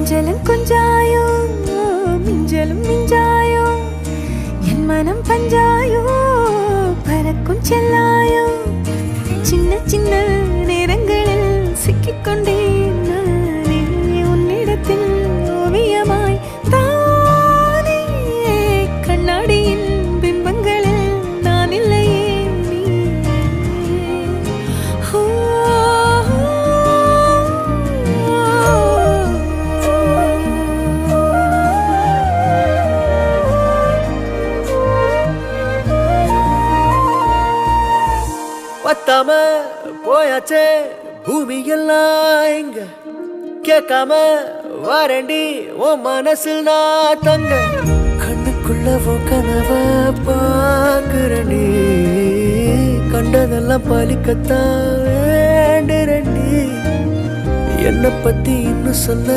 கொஞ்சலும் கொஞ்சாயோ மிஞ்சலும் மிஞ்சாயோ என் மனம் பஞ்சாயோ பறக்கும் செல்லாயோ சின்ன சின்ன நேரங்களில் சிக்கிக்கொண்டேன் நானே உன்னிடத்தில் ஓவியமாய் தானே கண்ணாடியின் பிம்பங்களில் நான் இல்லையே நீ பத்தாம போயாச்சே பூமி எல்லாம் இங்க கேட்காம வாரண்டி உன் மனசில் நான் தங்க கண்ணுக்குள்ள கனவ பாக்குறண்டி கண்டதெல்லாம் பலிக்கத்தான் வேண்டுறண்டி என்னை பத்தி இன்னும் சொல்ல